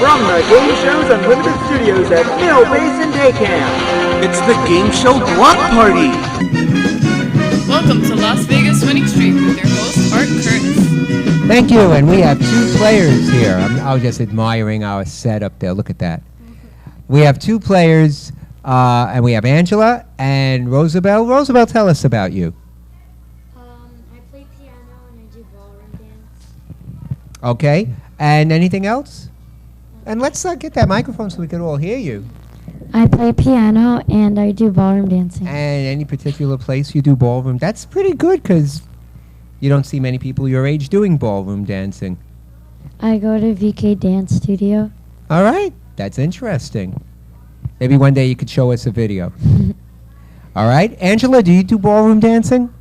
From the Game Shows Unlimited Studios at Mill Basin Day Camp. It's the Game Show Block Party. Welcome to Las Vegas Winning Streak with your host, Art Curtis. Thank you, and we have two players here. I was just admiring our set up there. Look at that. We have two players, and we have Angela and Rosabelle. Rosabelle, tell us about you. I play piano and I do ballroom dance. Okay, and anything else? And let's get that microphone so we can all hear you. I play piano and I do ballroom dancing. And any particular place you do ballroom? That's pretty good because you don't see many people your age doing ballroom dancing. I go to VK Dance Studio. All right, that's interesting. Maybe one day you could show us a video. All right, Angela, do you do ballroom dancing?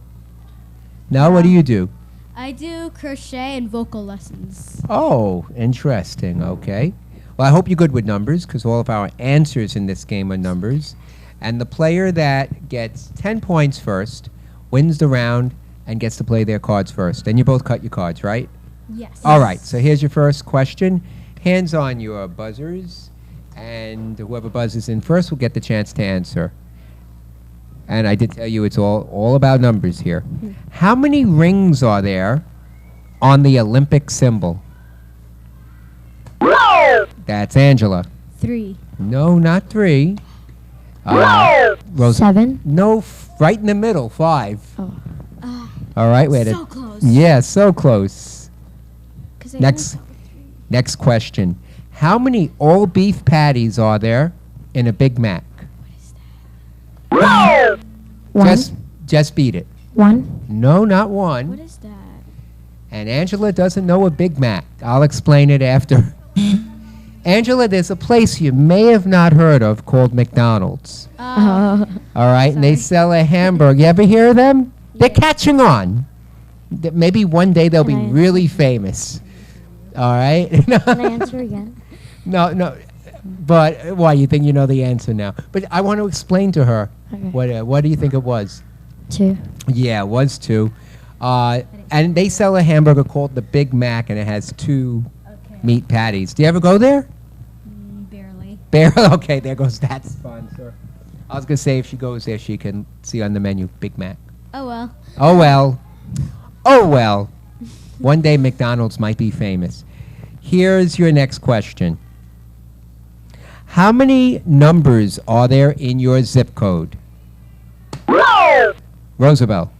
No, what do you do? I do crochet and vocal lessons. Oh, interesting. Okay. Well, I hope you're good with numbers because all of our answers in this game are numbers. And the player that gets 10 points first wins the round and gets to play their cards first. And you both cut your cards, right? Yes. All right. So here's your first question. Hands on your buzzers. And whoever buzzes in first will get the chance to answer. And I did tell you it's all about numbers here. How many rings are there on the Olympic symbol? That's Angela. 3. No, not 3. Rose. 7. No, right in the middle, 5. Oh. All right, wait. So close. Yeah, so close. 'Cause I Next, only got 3. next question. How many all beef patties are there in a Big Mac? 1. Just beat it. 1. No, not 1. What is that? And Angela doesn't know a Big Mac. I'll explain it after. Angela, there's a place you may have not heard of called McDonald's. All right, and they sell a hamburger. You ever hear of them? They're catching on. Maybe one day they'll be Can I really famous. All right? Can I answer again? No. But why, you think you know the answer now? But I want to explain to her. Okay. What do you think it was? 2. Yeah, it was 2. And they sell a hamburger called the Big Mac, and it has 2 meat patties. Do you ever go there? Barely. Barely? Okay, there goes that sponsor. I was going to say if she goes there, she can see on the menu Big Mac. Oh well. Oh, well. Oh, well. One day McDonald's might be famous. Here's your next question. How many numbers are there in your zip code? Rosabelle.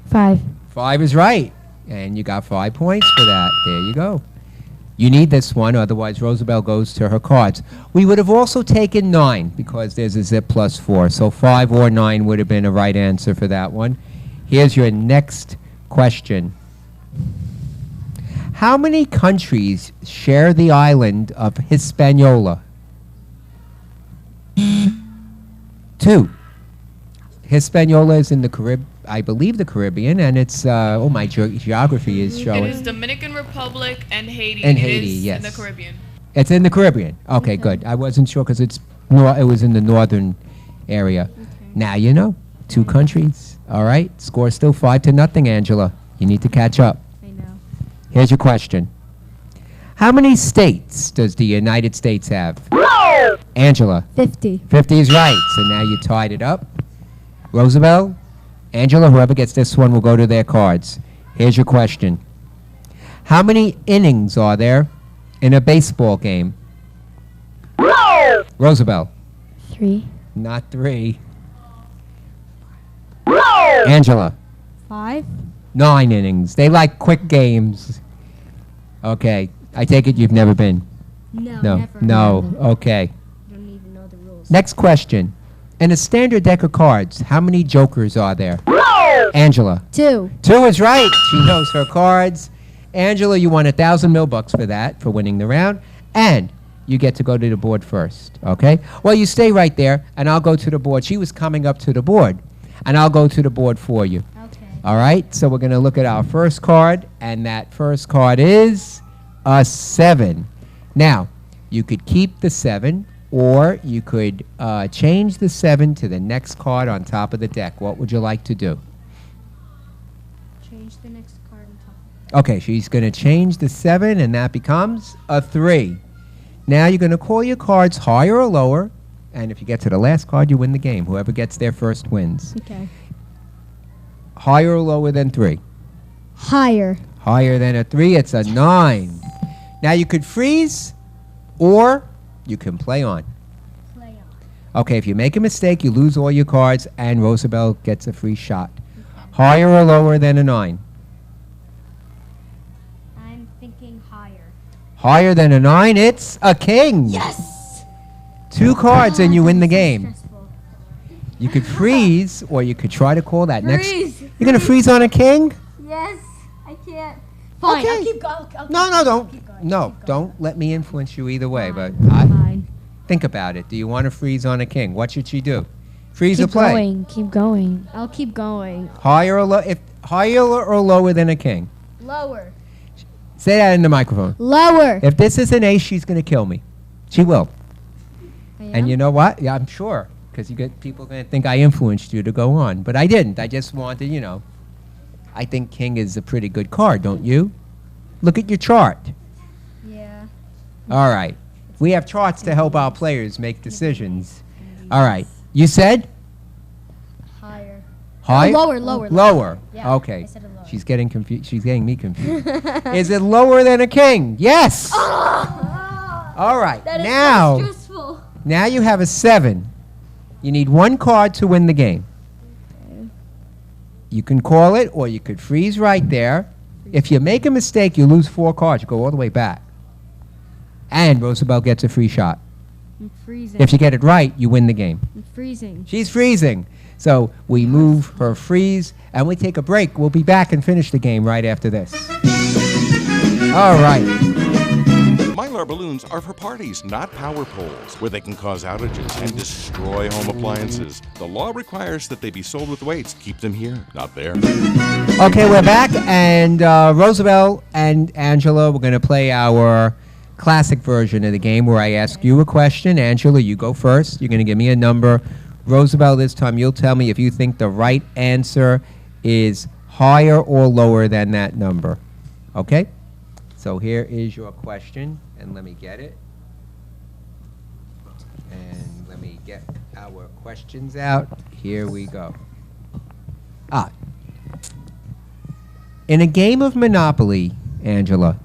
5. 5 is right. And you got 5 points for that. There you go. You need this one, otherwise Rosabelle goes to her cards. We would have also taken 9 because there's a zip plus 4. So 5 or 9 would have been a right answer for that one. Here's your next question. How many countries share the island of Hispaniola? 2. Hispaniola is in the Caribbean. I believe the Caribbean, and it's, my geography is showing. It is Dominican Republic and Haiti. And It Haiti, is yes. in the Caribbean. It's in the Caribbean. Okay, good. I wasn't sure because it was in the northern area. Now you know. 2 countries. All right. Score still 5-0, Angela. You need to catch up. I know. Here's your question. How many states does the United States have? Angela. 50. 50 is right. So now you tied it up. Rosabelle, Angela, whoever gets this one will go to their cards. Here's your question. How many innings are there in a baseball game? Rosabelle. 3. Not 3. Angela. 5. 9 innings. They like quick games. Okay. I take it you've never been. No. No. Never. No. Okay. Don't even know the rules. Next question. In a standard deck of cards, how many jokers are there? Angela. 2. 2 is right. She knows her cards. Angela, you won $1,000 for that, for winning the round. And you get to go to the board first, okay? Well, you stay right there, and I'll go to the board. She was coming up to the board, and I'll go to the board for you. Okay. All right? So we're going to look at our first card, and that first card is a 7. Now, you could keep the 7, or you could change the 7 to the next card on top of the deck. What would you like to do? Change the next card on top. Okay, she's going to change the 7, and that becomes a 3. Now you're going to call your cards higher or lower, and if you get to the last card, you win the game. Whoever gets there first wins. Okay. Higher or lower than 3? Higher. Higher than a 3, it's a 9. Now you could freeze, or you can play on. Play on. Okay, if you make a mistake, you lose all your cards, and Roosevelt gets a free shot. Higher or lower than a 9? I'm thinking higher. Higher than a 9, it's a king. Yes! 2 cards and you win the game. Stressful. You could freeze, or you could try to call that next. Freeze! You're going to freeze on a king? Yes, I can't. Fine, Okay. I'll keep going. No, don't. Keep going, No, keep going. don't let me influence you either way, but Fine. think about it. Do you want to freeze on a king? What should she do? Freeze or Keep play? going, keep going. I'll keep going. Higher or if higher or lower than a king? Lower. Say that in the microphone. Lower. If this is an ace, she's going to kill me. She will. I And am? you know what? Yeah, I'm sure. Because you get people going to think I influenced you to go on. But I didn't. I just wanted, I think king is a pretty good card, don't you? Look at your chart. Yeah. All right. We have charts to help our players make decisions. All right. You said? Higher. High? Lower, lower. Lower. Yeah, Okay. I said it lower. She's getting confused. She's getting me confused. Is it lower than a king? Yes. All right. That is Now, so stressful. now you have a 7. You need 1 card to win the game. You can call it, or you could freeze right there. If you make a mistake, you lose 4 cards. You go all the way back. And Roosevelt gets a free shot. I'm freezing. If you get it right, you win the game. I'm freezing. She's freezing. So we move her freeze, and we take a break. We'll be back and finish the game right after this. All right. Mylar balloons are for parties, not power poles, where they can cause outages and destroy home appliances. The law requires that they be sold with weights. Keep them here, not there. Okay, we're back, and Roosevelt and Angela, we're going to play our classic version of the game where I ask you a question. Angela, you go first. You're going to give me a number. Roosevelt, this time you'll tell me if you think the right answer is higher or lower than that number. Okay? So here is your question, and let me get it. And let me get our questions out. Here we go. In a game of Monopoly, Angela,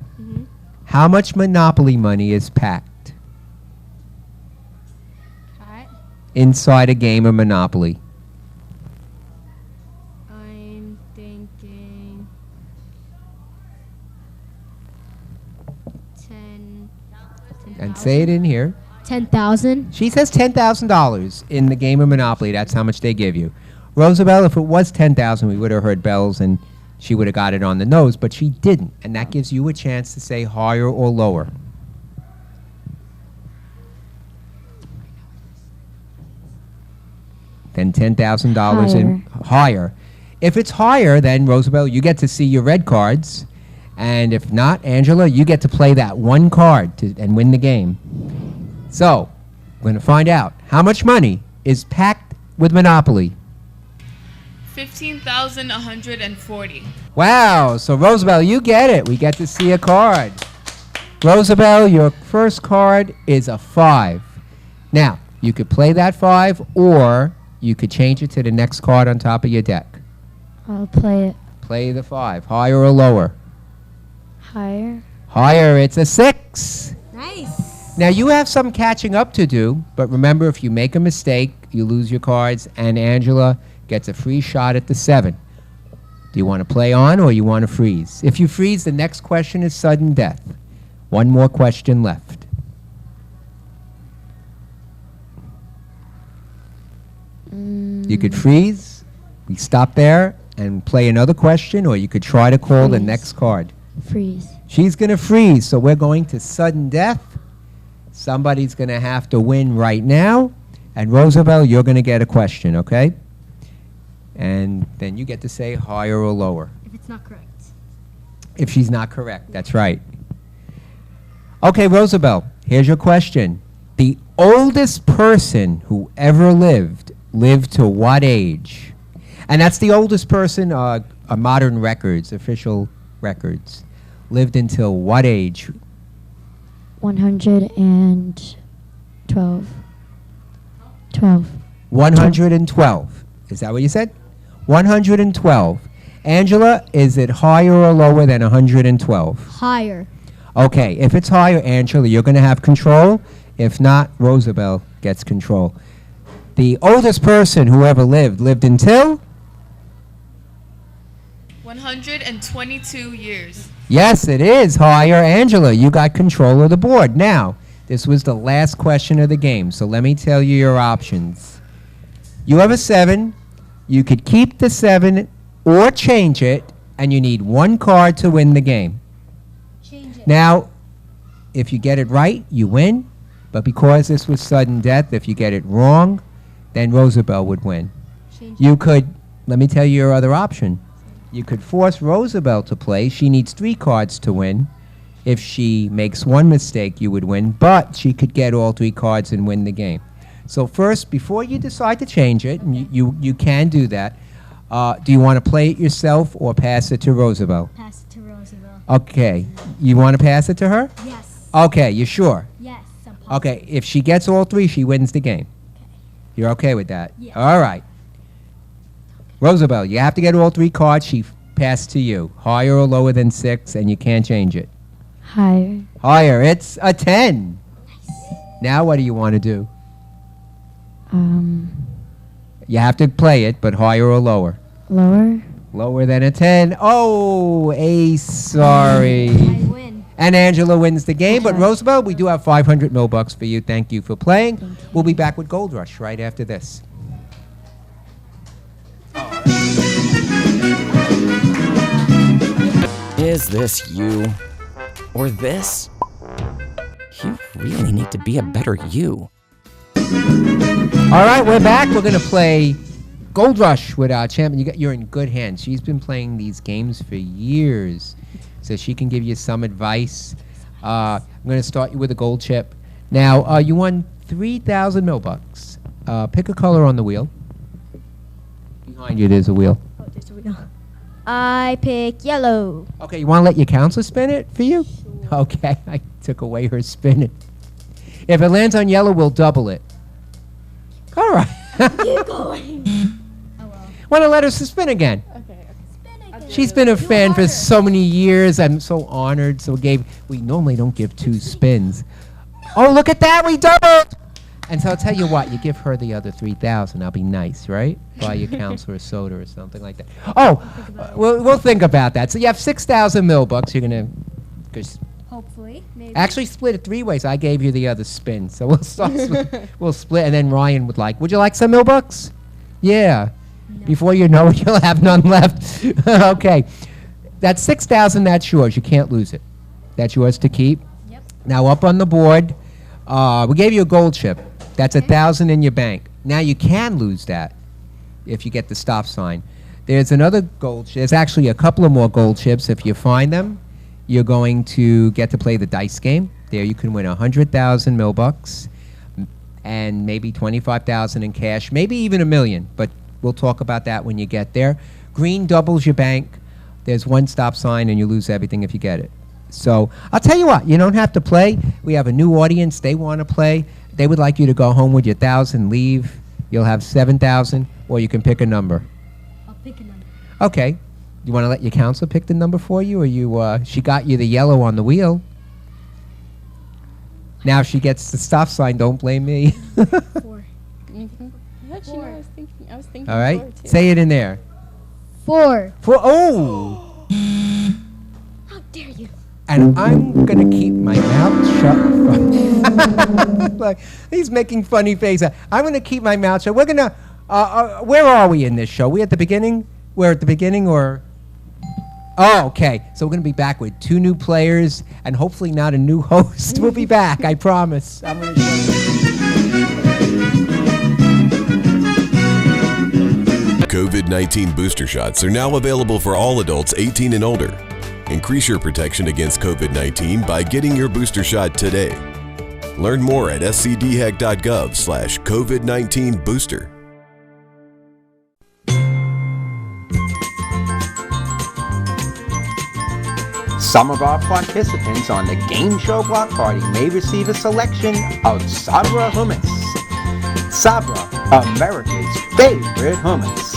how much Monopoly money is packed Alright. inside a game of Monopoly? I'm thinking 10. And say it in here. 10,000. She says $10,000 in the game of Monopoly. That's how much they give you. Roosevelt, if it was 10,000, we would have heard bells and she would have got it on the nose, but she didn't. And that gives you a chance to say higher or lower. Then $10,000 in higher. If it's higher, then Roosevelt, you get to see your red cards. And if not, Angela, you get to play that 1 card and win the game. So, we're going to find out how much money is packed with Monopoly. 15,140. Wow, so Roosevelt, you get it. We get to see a card. Roosevelt, your first card is a 5. Now, you could play that 5, or you could change it to the next card on top of your deck. I'll play it Play the 5, higher or lower? higher. Higher, it's a 6. Nice. Now, you have some catching up to do, but remember, if you make a mistake, you lose your cards, and Angela gets a free shot at the 7. Do you want to play on, or you want to freeze? If you freeze, the next question is sudden death. 1 more question left. You could freeze, we stop there, and play another question, or you could try to call the Freeze. next card. Freeze. She's going to freeze, so we're going to sudden death. Somebody's going to have to win right now. And Roosevelt, you're going to get a question, okay? And then you get to say higher or lower. If it's not correct. If she's not correct, that's right. Okay, Roosevelt, here's your question. The oldest person who ever lived to what age? And that's the oldest person, modern records, official records, lived until what age? 120. 112. 12. 112. Is that what you said? 112. Angela, is it higher or lower than 112? Higher. Okay, if it's higher, Angela, you're going to have control. If not, Roosevelt gets control. The oldest person who ever lived until? 122 years. Yes, it is higher. Angela, you got control of the board. Now, this was the last question of the game, so let me tell you your options. You have a 7. You could keep the 7 or change it, and you need 1 card to win the game. Change it. Now, if you get it right, you win. But because this was sudden death, if you get it wrong, then Roosevelt would win. Change You could, let me tell you your other option. You could force Roosevelt to play. She needs 3 cards to win. If she makes 1 mistake, you would win. But she could get all 3 cards and win the game. So first, before you decide to change it, and you can do that, do you want to play it yourself or pass it to Roosevelt? Pass it to Roosevelt. Okay. You want to pass it to her? Yes. Okay, you sure? Yes. I'm positive. Okay, if she gets all 3, she wins the game. You're okay with that? Yes. All right. Roosevelt, you have to get all 3 cards. She passed to you. Higher or lower than 6, and you can't change it. Higher. Higher. It's a 10. Now what do you want to do? You have to play it, but higher or lower? Lower. Lower than a 10. Oh, Ace, sorry. I win. And Angela wins the game, but Roosevelt, we do have 500 $500 for you. Thank you for playing. We'll be back with Gold Rush right after this. Is this you? Or this? You really need to be a better you. All right, we're back. We're going to play Gold Rush with our champion. You're in good hands. She's been playing these games for years, so she can give you some advice. I'm going to start you with a gold chip. Now, you won 3,000 $500. Pick a color on the wheel. Behind you, there's a wheel. Oh, there's a wheel. I pick yellow. Okay, you want to let your counselor spin it for you? Sure. Okay, I took away her spinning. If it lands on yellow, we'll double it. All right. Keep going. Oh, well. Want to let her spin again? Okay. Spin again. She's been a fan for so many years. I'm so honored. So we normally don't give 2 spins. Oh, look at that. We doubled. And so I'll tell you what, you give her the other 3,000. I'll be nice, right? Buy your counselor a soda or something like that. Oh, we'll think about that. So you have 6,000 $500. You're going to... Hopefully. Maybe. Actually split it 3 ways. I gave you the other spin. So we'll start. We'll split. And then Ryan would you like some $500? Yeah. No. Before you know it, you'll have none left. Okay. That's 6,000. That's yours. You can't lose it. That's yours to keep. Yep. Now up on the board, we gave you a gold chip. That's 1,000 in your bank. Now you can lose that if you get the stop sign. There's another gold chip. There's actually a couple of more gold chips. If you find them, you're going to get to play the dice game. There you can win 100,000 $500 and maybe 25,000 in cash, maybe even $1 million. But we'll talk about that when you get there. Green doubles your bank. There's 1 stop sign, and you lose everything if you get it. So I'll tell you what, you don't have to play. We have a new audience. They want to play. They would like you to go home with your 1,000, leave. You'll have 7,000, or you can pick a number. I'll pick a number. Okay. You want to let your counselor pick the number for you, or she got you the yellow on the wheel? Now if she gets the stop sign, don't blame me. 4. Mm-hmm. Actually, no, I was thinking All right. 4 too. Say it in there. 4. 4. Oh! How dare you? And I'm going to keep my mouth shut. Like, he's making funny faces. I'm going to keep my mouth shut. We're going to, where are we in this show? We at the beginning? We're at the beginning, or? Oh, okay. So we're going to be back with 2 new players and hopefully not a new host. We'll be back, I promise. I'm going to show you. COVID-19 booster shots are now available for all adults 18 and older. Increase your protection against COVID-19 by getting your booster shot today. Learn more at scdhec.gov/COVID-19 booster. Some of our participants on the Game Show Block Party may receive a selection of Sabra hummus. Sabra, America's favorite hummus.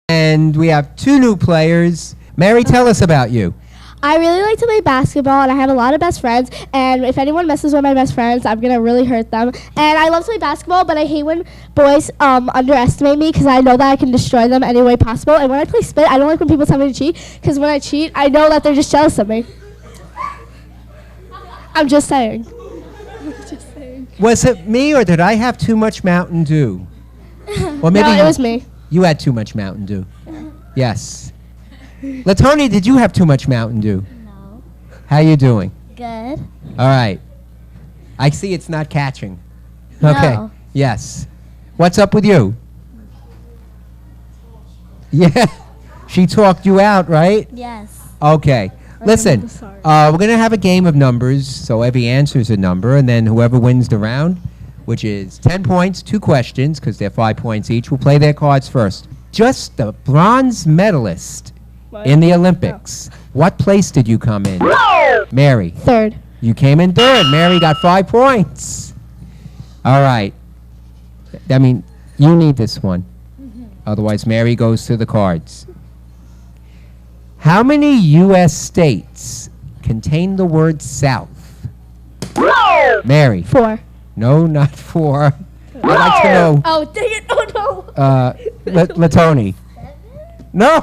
And we have 2 new players. Mary, tell us about you. I really like to play basketball, and I have a lot of best friends. And if anyone messes with my best friends, I'm gonna really hurt them. And I love to play basketball, but I hate when boys underestimate me because I know that I can destroy them any way possible. And when I play spit, I don't like when people tell me to cheat because when I cheat, I know that they're just jealous of me. I'm just saying. Was it me or did I have too much Mountain Dew? Or maybe No, it was me. You had too much Mountain Dew. Yes. Latoni, did you have too much Mountain Dew? No. How you doing? Good. All right. I see it's not catching. No. Okay. Yes. What's up with you? Yeah. She talked you out, right? Yes. Okay. Listen, we're going to have a game of numbers, so every answer is a number, and then whoever wins the round, which is 10 points, 2 questions, because they're 5 points each, will play their cards first. Just the bronze medalist in the Olympics. What place did you come in? Mary. 3rd. You came in 3rd. Mary got 5 points. All right. I mean, you need this one. Otherwise, Mary goes to the cards. How many U.S. states contain the word South? Mary. 4. No, not 4. I'd like to know. Oh, dang it. Oh, no. Latoni. No.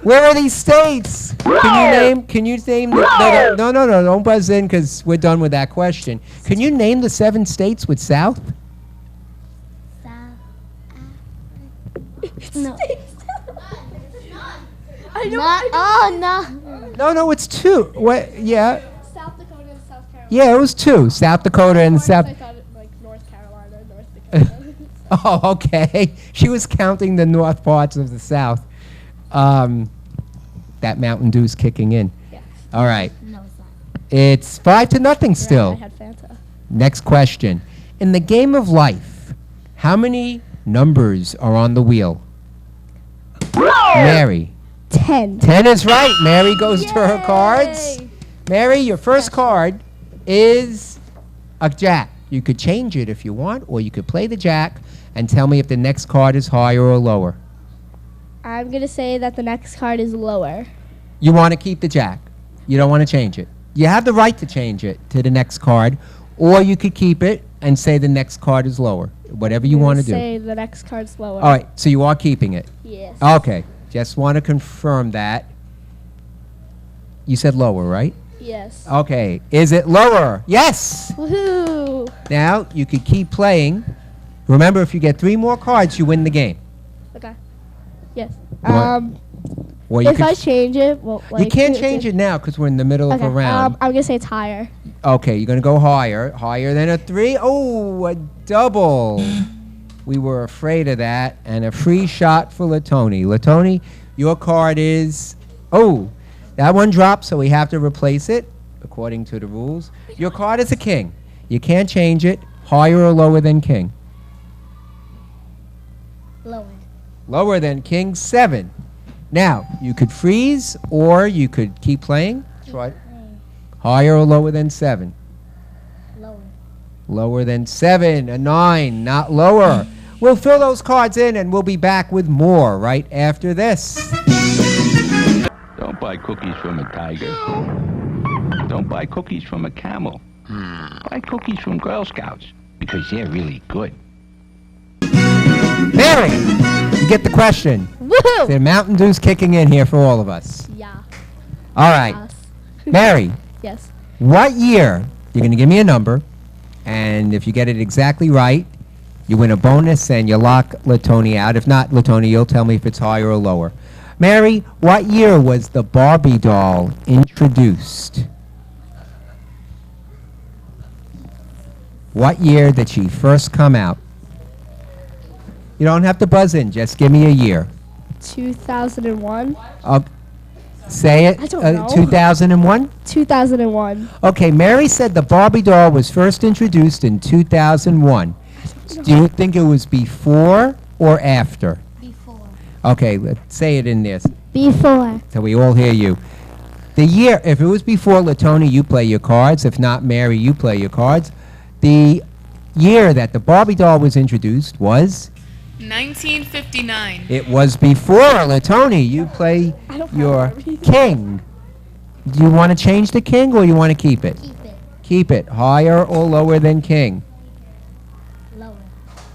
Where are these states? Can you name no, don't buzz in because we're done with that question. Can you name the 7 states with South? No. I know. Not, oh, no. No, it's 2. What? Yeah. South Dakota and South Carolina. Yeah, it was 2. South Dakota and South. I thought it, like North Carolina, North Dakota. Oh, okay. She was counting the north parts of the South. That Mountain Dew's kicking in. Yes. All right. No, it's not. It's 5-0 still. I had Fanta. Next question. In the game of life, how many numbers are on the wheel? Mary. 10. 10 is right. Mary goes to her cards. Mary, your first card is a jack. You could change it if you want, or you could play the jack and tell me if the next card is higher or lower. I'm going to say that the next card is lower. You want to keep the jack. You don't want to change it. You have the right to change it to the next card, or you could keep it and say the next card is lower. Whatever you want to do. Say the next card's lower. All right, so you are keeping it. Yes. Okay, just want to confirm that. You said lower, right? Yes. Okay, is it lower? Yes! Woohoo! Now, you could keep playing. Remember, if you get 3 more cards, you win the game. Okay. Yes. Or you If could I change it, well, like, you can't change it now because we're in the middle of Okay. a round. I'm going to say it's higher. Okay, you're going to go higher. Higher than a 3. Oh, a double. We were afraid of that. And a free shot for Latoni. Latoni, your card is... Oh, that one dropped, so we have to replace it, according to the rules. Your card is a king. You can't change it. Higher or lower than king? Lower. Lower than king, 7. Now, you could freeze, or you could keep playing. Try. Higher or lower than 7? Lower. Lower than 7, a 9, not lower. We'll fill those cards in and we'll be back with more right after this. Don't buy cookies from a tiger. Don't buy cookies from a camel. Buy cookies from Girl Scouts because they're really good. Mary, you get the question. Woohoo! The Mountain Dew's kicking in here for all of us. Yeah. All right. Us. Mary, Yes. what year, you're going to give me a number, and if you get it exactly right, you win a bonus and you lock Latoni out. If not, Latoni, you'll tell me if it's higher or lower. Mary, what year was the Barbie doll introduced? What year did she first come out? You don't have to buzz in, just give me a year. 2001. Say it. I don't know. 2001? 2001. Okay, Mary said the Barbie doll was first introduced in 2001. Do you think it was before or after? Before. Okay, let's say it in this Before. so we all hear you. The year, if it was before Latoni, you play your cards. If not, Mary, you play your cards. The year that the Barbie doll was introduced was? 1959. It was before Latoni. You play your king. Do you want to change the king or you want to keep it? Keep it. Keep it. Higher or lower than king? Lower.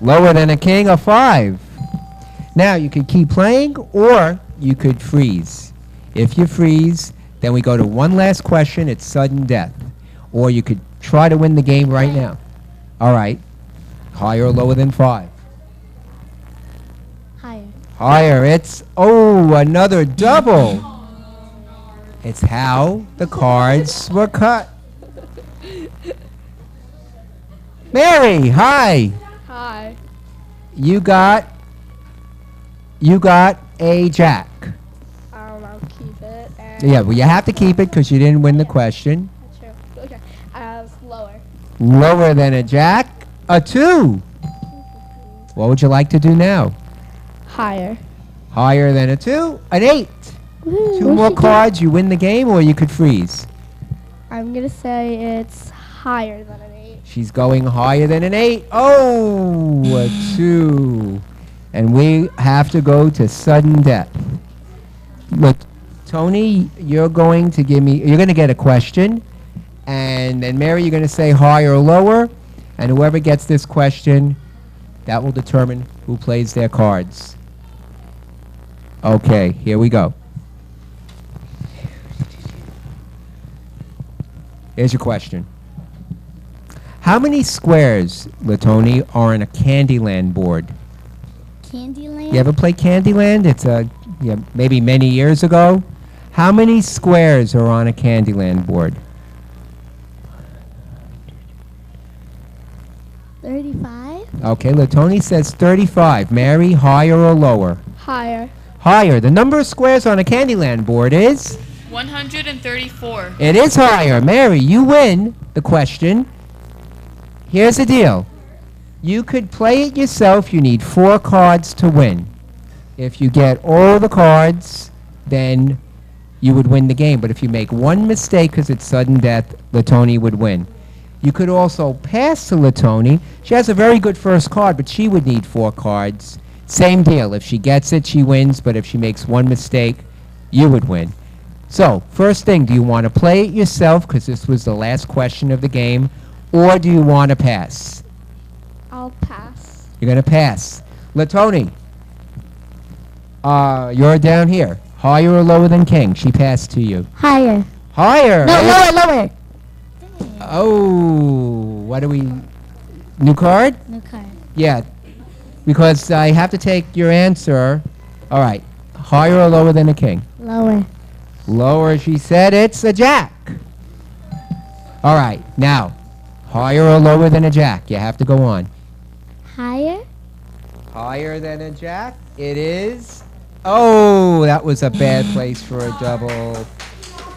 Lower than a king, a 5. Now, you could keep playing or you could freeze. If you freeze, then we go to one last question. It's sudden death. Or you could try to win the game right now. All right. Higher or lower than 5? Higher. Higher. It's, another double. It's how the cards were cut. Mary, hi. Hi. You got a jack. I don't know. Keep it. And Yeah, well, you have to keep it because you didn't win the question. True. Okay. Lower. Lower than a jack, a 2. What would you like to do now? Higher. Higher than a 2, an 8. Woo, 2 what more she do? cards, you win the game, or you could freeze. I'm gonna say it's higher than an 8. She's going higher than an 8. Oh, a 2. And we have to go to sudden death. Look, Tony, you're going to get a question. And then Mary, you're going to say higher or lower. And whoever gets this question, that will determine who plays their cards. Okay, here we go. Here's your question. How many squares, Latoni, are on a Candyland board? Candyland. You ever play Candyland? It's maybe many years ago. How many squares are on a Candyland board? 35. Okay, Latoni says 35. Mary, higher or lower? Higher. Higher. The number of squares on a Candyland board is? 134. It is higher. Mary, you win the question. Here's the deal. You could play it yourself. You need 4 cards to win. If you get all the cards, then you would win the game. But if you make one mistake because it's sudden death, Latoni would win. You could also pass to Latoni. She has a very good first card, but she would need 4 cards. Same deal. If she gets it, she wins. But if she makes one mistake, you would win. So, first thing, do you want to play it yourself because this was the last question of the game, or do you want to pass? I'll pass. You're going to pass. Latoni, you're down here. Higher or lower than king? She passed to you. Higher. Higher. No, lower. Oh, what do we... New card? New card. Yeah, because I have to take your answer. All right. Higher or lower than a king? Lower. Lower, she said. It's a jack. All right. Now, higher or lower than a jack? You have to go on. Higher. Higher than a jack? It is. Oh, that was a bad place for a double.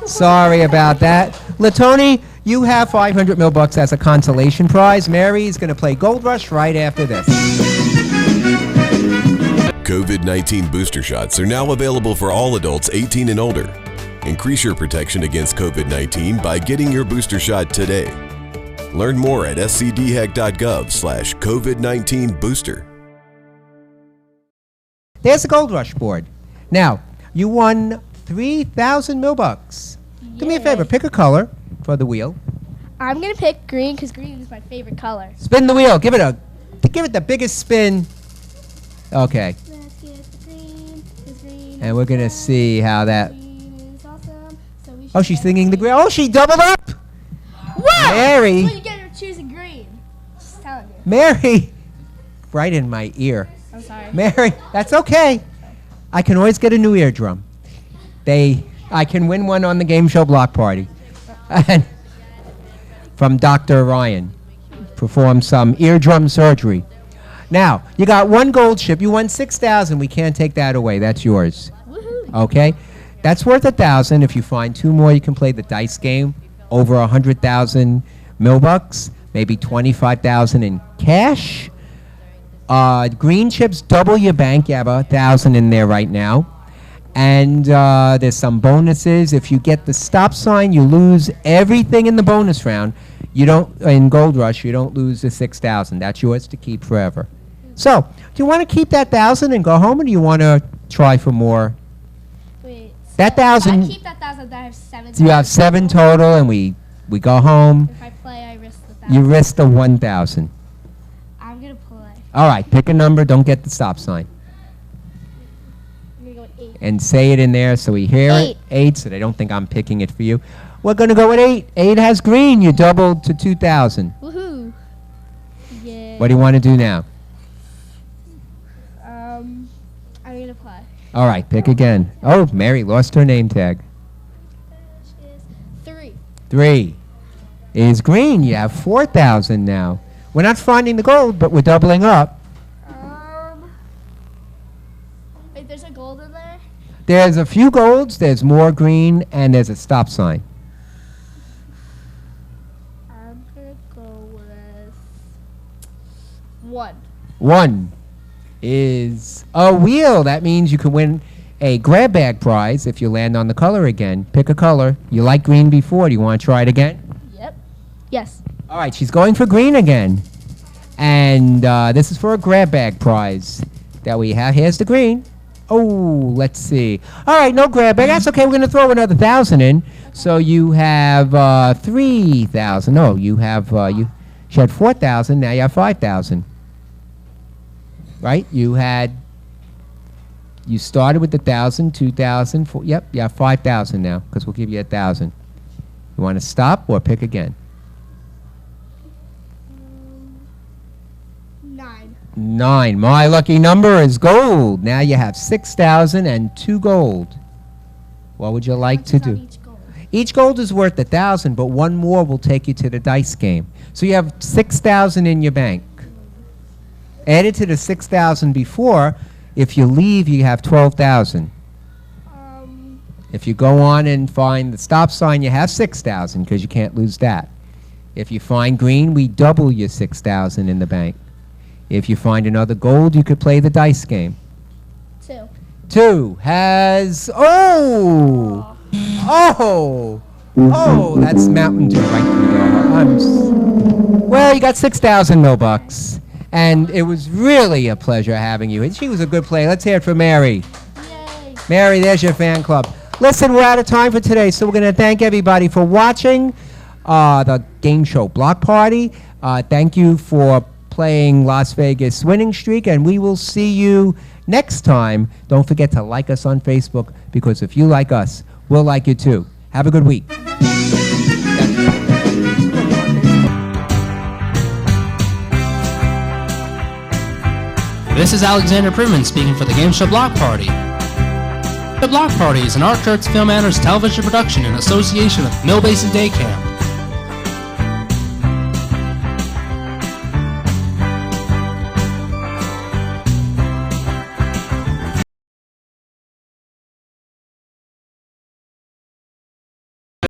Sorry about that. Latoni, you have 500 mil bucks as a consolation prize. Mary is going to play Gold Rush right after this. COVID-19 booster shots are now available for all adults 18 and older. Increase your protection against COVID-19 by getting your booster shot today. Learn more at scdhack.gov/COVID-19 booster. There's the Gold Rush board. Now, you won 3,000 mil bucks. Do me a favor, pick a color for the wheel. I'm gonna pick green because green is my favorite color. Spin the wheel. Give it the biggest spin. Okay. Let's get the green. 'Cause green And we're gonna see how that. green is awesome. So we Oh, should she's get singing the green. Oh, she doubled up. What? Mary. Well, you get her choosing green. Just telling you. Mary. Right in my ear. I'm sorry. Mary, that's okay. I can always get a new eardrum. I can win one on the game show block party. And from Dr. Ryan. Perform some eardrum surgery. Now, you got 1 gold ship. You won 6,000. We can't take that away. That's yours. Woohoo. Okay? That's worth 1,000. If you find 2 more, you can play the dice game. Over 100,000 mil bucks. Maybe 25,000 in cash. Green chips double your bank. You have 1,000 in there right now. And there's some bonuses. If you get the stop sign, you lose everything in the bonus round. You don't, in Gold Rush, you don't lose the 6,000. That's yours to keep forever. So, do you want to keep that 1,000 and go home, or do you want to try for more? Wait. That 1,000. I keep that 1,000. Then I have 7. So you have 7 total, and we go home. If I play, I risk the 1,000. You risk the 1,000. I'm gonna play. All right, pick a number. Don't get the stop sign. I'm gonna go with 8. And say it in there so we hear it. 8, so they don't think I'm picking it for you. We're going to go with 8. 8 has green. You doubled to 2,000. Woohoo! Yeah. What do you want to do now? I'm gonna play. All right, pick again. Oh, Mary lost her name tag. 3. 3 is green. You have 4,000 now. We're not finding the gold, but we're doubling up. Wait, there's a gold in there? There's a few golds, there's more green, and there's a stop sign. I'm gonna go with 1. 1 is a wheel. That means you can win a grab bag prize if you land on the color again. Pick a color. You like green before. Do you want to try it again? Yep. Yes. All right, she's going for green again. And this is for a grab bag prize that we have. Here's the green. Oh, let's see. All right, no grab bag. That's okay. We're going to throw another 1,000 in. So you have 3,000. No, you have, she had 4,000. Now you have 5,000. Right? You started with 1,000, 2,000, yep, you have 5,000 now because we'll give you 1,000. You want to stop or pick again? 9. 9. My lucky number is gold. Now you have 6,000 and 2 gold. What would you like to do? Each gold is worth 1,000, but 1 more will take you to the dice game. So you have 6,000 in your bank. Added to the 6,000 before, if you leave, you have 12,000. If you go on and find the stop sign, you have 6,000 because you can't lose that. If you find green, we double your 6,000 in the bank. If you find another gold, you could play the dice game. 2. 2 has, oh, that's Mountain Dew right through the well, you got 6,000 $bucks. And it was really a pleasure having you. And she was a good player. Let's hear it for Mary. Yay. Mary, there's your fan club. Listen, we're out of time for today, so we're going to thank everybody for watching the game show Block Party. Thank you for playing Las Vegas Winning Streak, and we will see you next time. Don't forget to like us on Facebook, because if you like us, we'll like you too. Have a good week. This is Alexander Priman speaking for the game show Block Party. The Block Party is an Art Kurtz Film Manners television production in association with Mill Basin Day Camp.